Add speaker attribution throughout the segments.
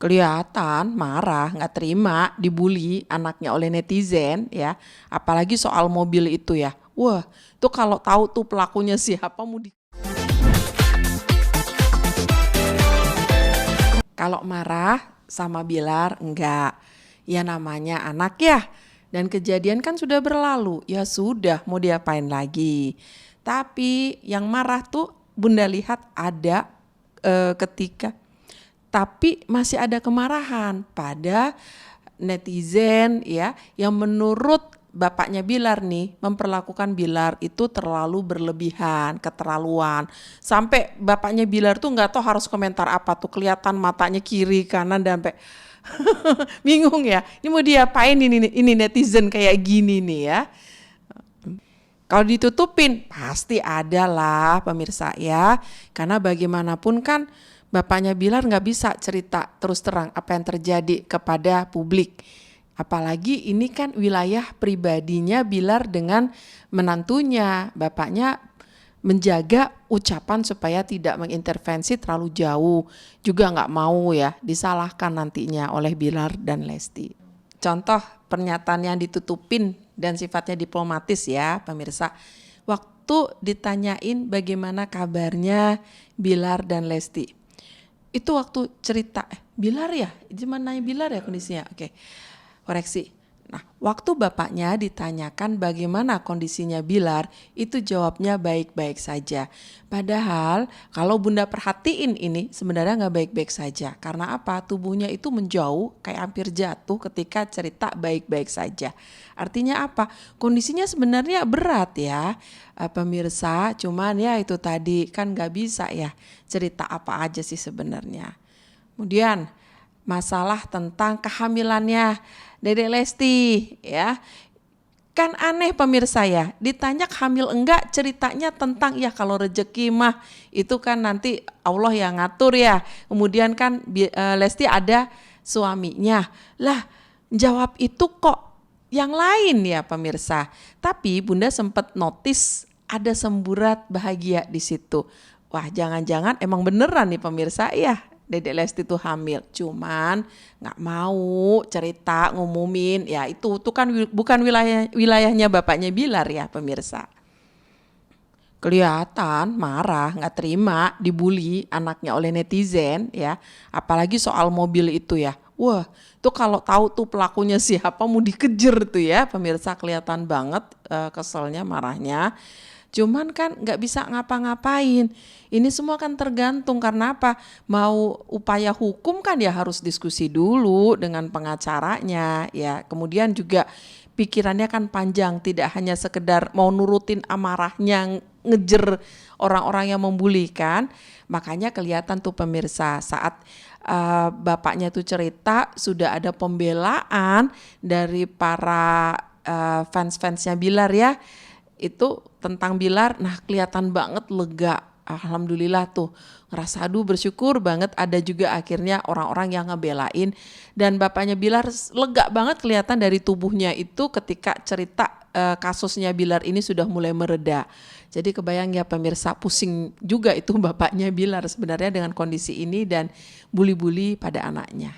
Speaker 1: Kelihatan marah, nggak terima, dibully anaknya oleh netizen ya. Apalagi soal mobil itu ya. Wah, itu kalau tahu tuh pelakunya siapa kalau marah sama Bilar enggak. Ya namanya anak ya. Dan kejadian kan sudah berlalu. Ya sudah, mau diapain lagi. Tapi yang marah tuh Bunda lihat ada ketika tapi masih ada kemarahan pada netizen ya yang menurut bapaknya Bilar nih memperlakukan Bilar itu terlalu berlebihan, keterlaluan. Sampai bapaknya Bilar tuh nggak tahu harus komentar apa tuh, kelihatan matanya kiri kanan dan sampai bingung ya. Ini mau diapain ini netizen kayak gini nih ya. Kalau ditutupin pasti ada lah pemirsa ya. Karena bagaimanapun kan bapaknya Bilar nggak bisa cerita terus terang apa yang terjadi kepada publik. Apalagi ini kan wilayah pribadinya Bilar dengan menantunya. Bapaknya menjaga ucapan supaya tidak mengintervensi terlalu jauh. Juga nggak mau ya disalahkan nantinya oleh Bilar dan Lesti. Contoh pernyataan yang ditutupin dan sifatnya diplomatis ya pemirsa. Waktu ditanyain bagaimana kabarnya Bilar dan Lesti. Itu waktu cerita, Bilar ya? Gimana Bilar ya kondisinya? Oke, koreksi. Nah, waktu bapaknya ditanyakan bagaimana kondisinya Bilar, itu jawabnya baik-baik saja. Padahal kalau Bunda perhatiin ini sebenarnya nggak baik-baik saja. Karena apa? Tubuhnya itu menjauh, kayak hampir jatuh ketika cerita baik-baik saja. Artinya apa? Kondisinya sebenarnya berat ya pemirsa. Cuman ya itu tadi kan nggak bisa ya cerita apa aja sih sebenarnya. Kemudian masalah tentang kehamilannya Dedek Lesti ya. Kan aneh pemirsa ya, ditanya hamil enggak ceritanya tentang ya kalau rezeki mah itu kan nanti Allah yang ngatur ya. Kemudian kan Lesti ada suaminya. Lah jawab itu kok yang lain ya pemirsa. Tapi Bunda sempat notice ada semburat bahagia di situ. Wah jangan-jangan emang beneran nih pemirsa ya. Dedek Lesti tuh hamil, cuman nggak mau cerita ngumumin, ya itu kan bukan wilayahnya bapaknya Bilar ya pemirsa. Kelihatan marah, nggak terima, dibully anaknya oleh netizen ya, apalagi soal mobil itu ya. Wah, itu kalau tahu tuh pelakunya siapa mau dikejar tuh ya pemirsa, kelihatan banget keselnya, marahnya. Cuman kan nggak bisa ngapa-ngapain. Ini semua kan tergantung karena apa? Mau upaya hukum kan ya harus diskusi dulu dengan pengacaranya ya. Kemudian juga pikirannya kan panjang, tidak hanya sekedar mau nurutin amarahnya ngejer orang-orang yang membuli kan. Makanya kelihatan tuh pemirsa saat bapaknya tuh cerita sudah ada pembelaan dari para fans-fansnya Bilar ya. Itu tentang Bilar, nah kelihatan banget lega. Alhamdulillah tuh ngerasa aduh bersyukur banget ada juga akhirnya orang-orang yang ngebelain. Dan bapaknya Bilar lega banget kelihatan dari tubuhnya itu ketika cerita kasusnya Bilar ini sudah mulai mereda. Jadi kebayang ya pemirsa, pusing juga itu bapaknya Bilar sebenarnya dengan kondisi ini dan bully-bully pada anaknya.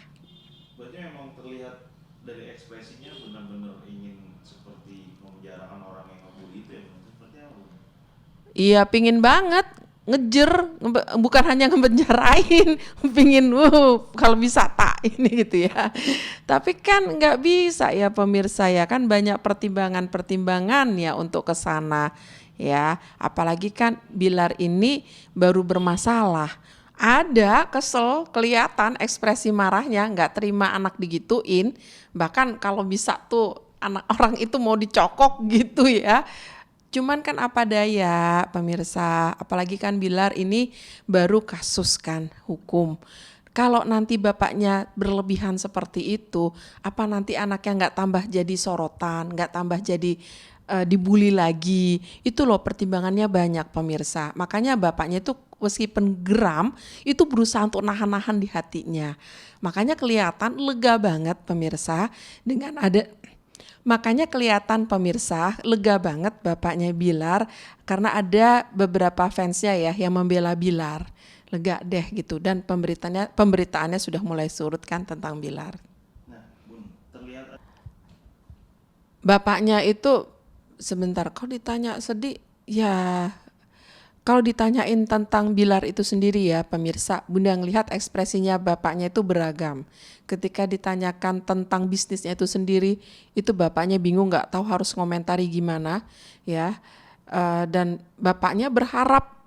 Speaker 2: Berarti memang terlihat dari ekspresinya benar-benar ingin seperti memenjarakan orang yang ngebully itu ya, seperti apa?
Speaker 1: Iya pingin banget ngejer, bukan hanya ngebenjarain, pingin kalau bisa tak ini gitu ya. Tapi kan nggak bisa ya pemirsa ya, kan banyak pertimbangan-pertimbangan ya untuk ke sana ya. Apalagi kan Bilar ini baru bermasalah. Ada kesel, kelihatan ekspresi marahnya, nggak terima anak digituin. Bahkan kalau bisa tuh anak orang itu mau dicokok gitu ya. Cuman kan apa daya pemirsa, apalagi kan Bilar ini baru kasus kan hukum. Kalau nanti bapaknya berlebihan seperti itu, apa nanti anaknya nggak tambah jadi sorotan, nggak tambah jadi dibully lagi. Itu loh pertimbangannya banyak pemirsa. Makanya bapaknya itu meskipun geram, itu berusaha untuk nahan-nahan di hatinya. Makanya kelihatan lega banget pemirsa dengan ada. Makanya kelihatan pemirsa lega banget bapaknya Bilar karena ada beberapa fansnya ya yang membela Bilar. lega deh gitu, dan pemberitaannya sudah mulai surut kan tentang Bilar.
Speaker 2: Nah, Bun, terlihat
Speaker 1: Bapaknya itu sebentar, kalau ditanya sedih ya, kalau ditanyain tentang Bilar itu sendiri ya pemirsa, Bunda ngelihat ekspresinya bapaknya itu beragam. Ketika ditanyakan tentang bisnisnya itu sendiri, itu bapaknya bingung, nggak tahu harus ngomentari gimana ya. Dan bapaknya berharap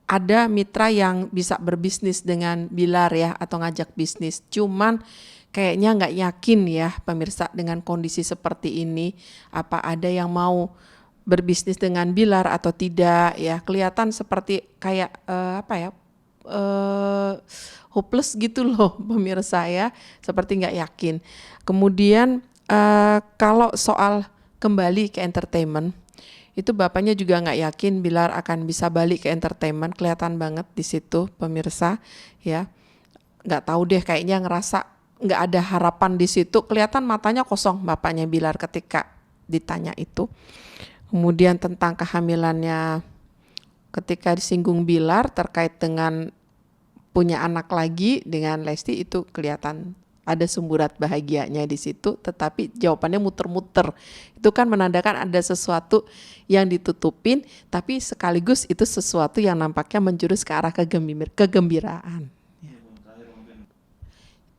Speaker 1: ada mitra yang bisa berbisnis dengan Bilar ya, atau ngajak bisnis. Cuman kayaknya nggak yakin ya pemirsa dengan kondisi seperti ini, apa ada yang mau berbisnis dengan Bilar atau tidak ya. Kelihatan seperti kayak hopeless gitu loh pemirsa ya, seperti nggak yakin. Kemudian kalau soal kembali ke entertainment, itu bapaknya juga nggak yakin Bilar akan bisa balik ke entertainment, kelihatan banget di situ pemirsa ya. Nggak tahu deh, kayaknya ngerasa nggak ada harapan di situ, kelihatan matanya kosong bapaknya Bilar ketika ditanya itu. Kemudian tentang kehamilannya, ketika disinggung Bilar terkait dengan punya anak lagi dengan Lesti, itu kelihatan ada semburat bahagianya di situ, tetapi jawabannya muter-muter. Itu kan menandakan ada sesuatu yang ditutupin, tapi sekaligus itu sesuatu yang nampaknya menjurus ke arah kegembiraan.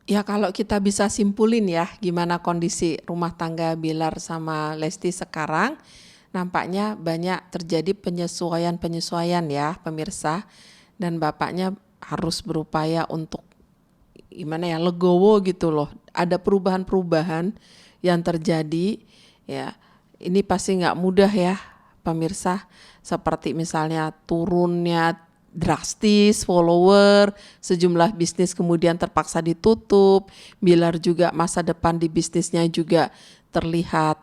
Speaker 1: Ya kalau kita bisa simpulin ya gimana kondisi rumah tangga Bilar sama Lesti sekarang, nampaknya banyak terjadi penyesuaian ya pemirsa, dan bapaknya harus berupaya untuk gimana ya, legowo gitu loh. Ada perubahan-perubahan yang terjadi ya. Ini pasti nggak mudah ya pemirsa, seperti misalnya turunnya drastis follower, sejumlah bisnis kemudian terpaksa ditutup. Bilar juga masa depan di bisnisnya juga terlihat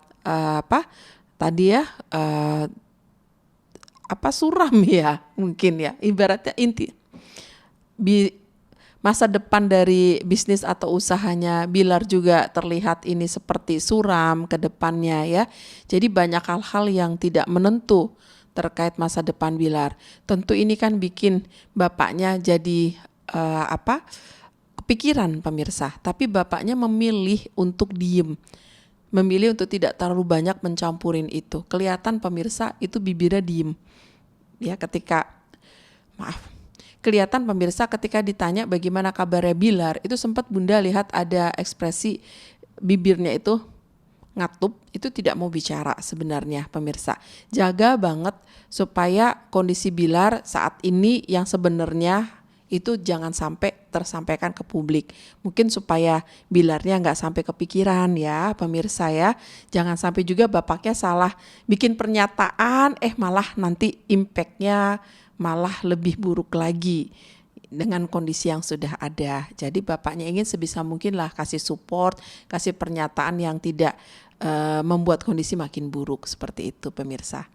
Speaker 1: suram ya mungkin ya, ibaratnya masa depan dari bisnis atau usahanya Bilar juga terlihat ini seperti suram ke depannya ya. Jadi banyak hal-hal yang tidak menentu terkait masa depan Bilar. Tentu ini kan bikin bapaknya jadi kepikiran pemirsa, tapi bapaknya memilih untuk diem, memilih untuk tidak terlalu banyak mencampurin itu. Kelihatan pemirsa itu bibirnya diem ya kelihatan pemirsa ketika ditanya bagaimana kabarnya Bilar, itu sempat Bunda lihat ada ekspresi bibirnya itu ngatup, itu tidak mau bicara sebenarnya pemirsa. Jaga banget supaya kondisi Bilar saat ini yang sebenarnya itu jangan sampai tersampaikan ke publik. Mungkin supaya Bilarnya nggak sampai kepikiran ya pemirsa ya. Jangan sampai juga bapaknya salah bikin pernyataan, malah nanti impactnya malah lebih buruk lagi dengan kondisi yang sudah ada. Jadi bapaknya ingin sebisa mungkin lah kasih support, kasih pernyataan yang tidak membuat kondisi makin buruk, seperti itu pemirsa.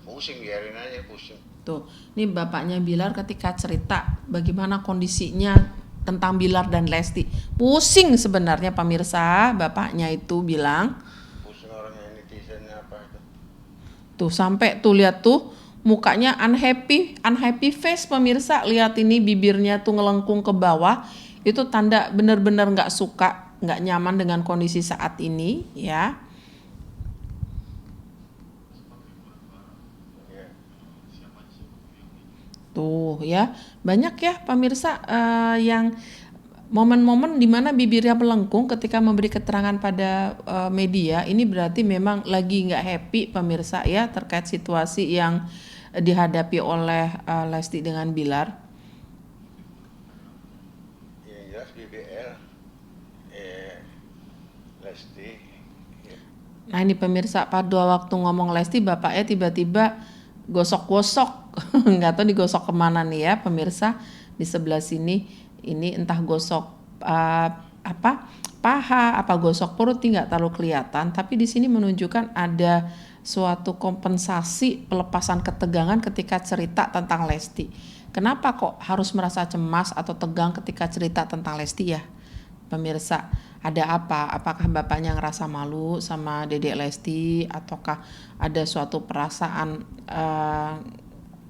Speaker 3: Pusing, biarin aja pusing.
Speaker 1: Tuh, ini bapaknya Bilar ketika cerita bagaimana kondisinya tentang Bilar dan Lesti. Pusing sebenarnya pemirsa, bapaknya itu bilang.
Speaker 3: Pusing orang yang netizennya apa itu.
Speaker 1: Tuh sampai tuh lihat tuh mukanya unhappy face pemirsa. Lihat ini bibirnya tuh ngelengkung ke bawah. Itu tanda benar-benar nggak suka, nggak nyaman dengan kondisi saat ini ya. Tuh ya, banyak ya pemirsa yang momen-momen di mana bibirnya melengkung ketika memberi keterangan pada media. Ini berarti memang lagi nggak happy pemirsa ya terkait situasi yang dihadapi oleh Lesti dengan Bilar.
Speaker 3: Yang jelas BBL Lesti ya.
Speaker 1: Nah ini pemirsa, pada waktu ngomong Lesti bapaknya tiba-tiba gosok-gosok nggak tahu digosok kemana nih ya pemirsa. Di sebelah sini ini entah gosok paha, apa gosok perut, nggak terlalu kelihatan, tapi di sini menunjukkan ada suatu kompensasi pelepasan ketegangan ketika cerita tentang Lesti. Kenapa kok harus merasa cemas atau tegang ketika cerita tentang Lesti ya pemirsa? Ada apa? Apakah bapaknya ngerasa malu sama Dedek Lesti, ataukah ada suatu perasaan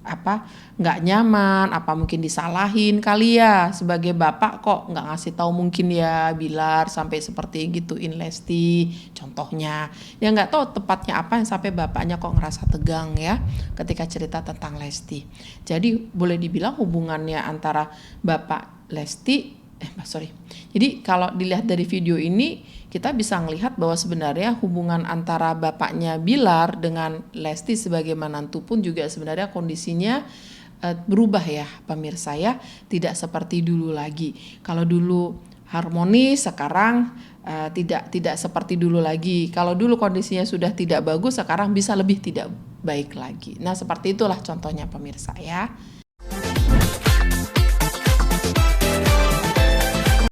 Speaker 1: nggak nyaman, apa mungkin disalahin kali ya, sebagai bapak kok nggak ngasih tahu mungkin ya Bilar sampai seperti gituin Lesti contohnya. Ya nggak tahu tepatnya apa yang sampai bapaknya kok ngerasa tegang ya ketika cerita tentang Lesti. Jadi boleh dibilang hubungannya antara bapak Lesti jadi kalau dilihat dari video ini kita bisa melihat bahwa sebenarnya hubungan antara bapaknya Bilar dengan Lesti sebagai menantu pun juga sebenarnya kondisinya berubah ya pemirsa ya, tidak seperti dulu lagi. Kalau dulu harmonis, sekarang tidak seperti dulu lagi. Kalau dulu kondisinya sudah tidak bagus, sekarang bisa lebih tidak baik lagi. Nah seperti itulah contohnya pemirsa ya.